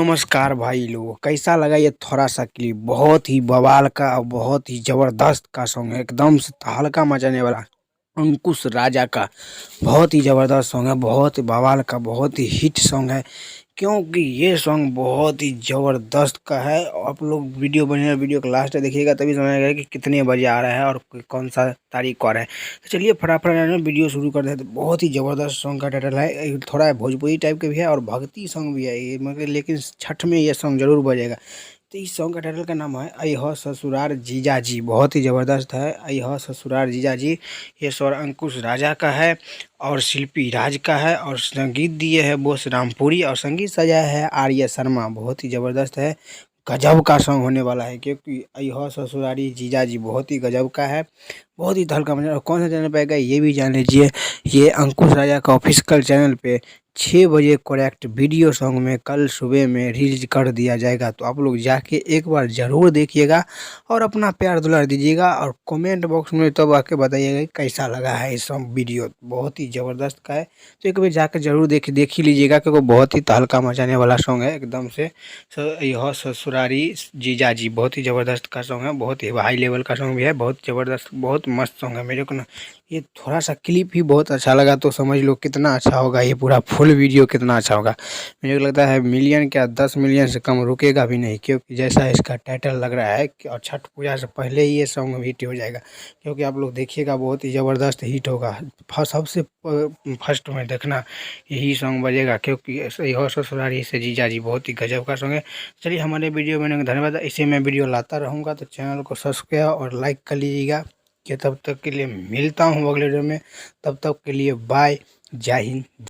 नमस्कार भाई लोगों, कैसा लगा ये थोड़ा सा क्लिप। बहुत ही बवाल का और बहुत ही जबरदस्त का सॉन्ग है, एकदम से तहलका मचाने वाला। अंकुश राजा का बहुत ही जबरदस्त सॉन्ग है, बहुत ही बवाल का, बहुत ही हिट सॉन्ग है। क्योंकि ये सॉन्ग बहुत ही जबरदस्त का है। आप लोग वीडियो बने, वीडियो का लास्ट देखिएगा तभी समझ आएगा कि कितने बजे आ रहा है और कौन सा तारीख को आ रहा है। तो चलिए फटाफट वीडियो शुरू कर देते। बहुत ही जबरदस्त सॉन्ग का टाइटल है, थोड़ा भोजपुरी टाइप के भी है और भक्ति सॉन्ग भी है ये, मगर लेकिन छठ में ये सॉन्ग जरूर बजेगा। तो इस सॉन्ग का टाइटल का नाम है आई हो ससुरार जीजा जी। बहुत ही ज़बरदस्त है, आई हो ससुरार जीजा जी। ये स्वर अंकुश राजा का है और शिल्पी राज का है और संगीत दिए है बोस रामपुरी और संगीत सजाया है आर्य शर्मा। बहुत ही ज़बरदस्त है, गजब का सॉन्ग होने वाला है। क्योंकि आई हो ससुरारी जीजा जी बहुत ही गजब का है, बहुत ही तहलका मचा। और कौन सा चैनल पे आएगा ये भी जान लीजिए, ये अंकुश राजा का ऑफिशियल चैनल पे 6 बजे करेक्ट वीडियो सॉन्ग में कल सुबह में रिलीज कर दिया जाएगा। तो आप लोग जाके एक बार ज़रूर देखिएगा और अपना प्यार दुलार दीजिएगा और कमेंट बॉक्स में तब आके बताइएगा कि कैसा लगा है ये सॉन्ग। वीडियो बहुत ही ज़बरदस्त का है, तो एक बार जाकर ज़रूर देख ही लीजिएगा क्योंकि बहुत ही तहलका मचाने वाला सॉन्ग है एकदम से। यह ससुरारी जीजा जी बहुत ही ज़बरदस्त का सॉन्ग है, बहुत ही हाई लेवल का सॉन्ग भी है, बहुत ज़बरदस्त, बहुत मस्त सॉन्ग है। मेरे को ना ये थोड़ा सा क्लिप ही बहुत अच्छा लगा, तो समझ लो कितना अच्छा होगा ये पूरा फुल वीडियो, कितना अच्छा होगा। मुझे लगता है मिलियन क्या 10 मिलियन से कम रुकेगा भी नहीं, क्योंकि जैसा इसका टाइटल लग रहा है और छठ पूजा से पहले ही ये सॉन्ग हिट हो जाएगा। क्योंकि आप लोग देखिएगा बहुत ही ज़बरदस्त हिट होगा। सबसे फर्स्ट में देखना यही सॉन्ग बजेगा, क्योंकि यह ससुरारी से जीजा जी बहुत ही गजब का सॉन्ग है। चलिए हमारे वीडियो में धन्यवाद। इसे मैं वीडियो लाता रहूँगा, तो चैनल को सब्सक्राइब और लाइक कर लीजिएगा। कि तब तक के लिए मिलता हूँ अगले वीडियो में, तब तक के लिए बाय, जय हिंद।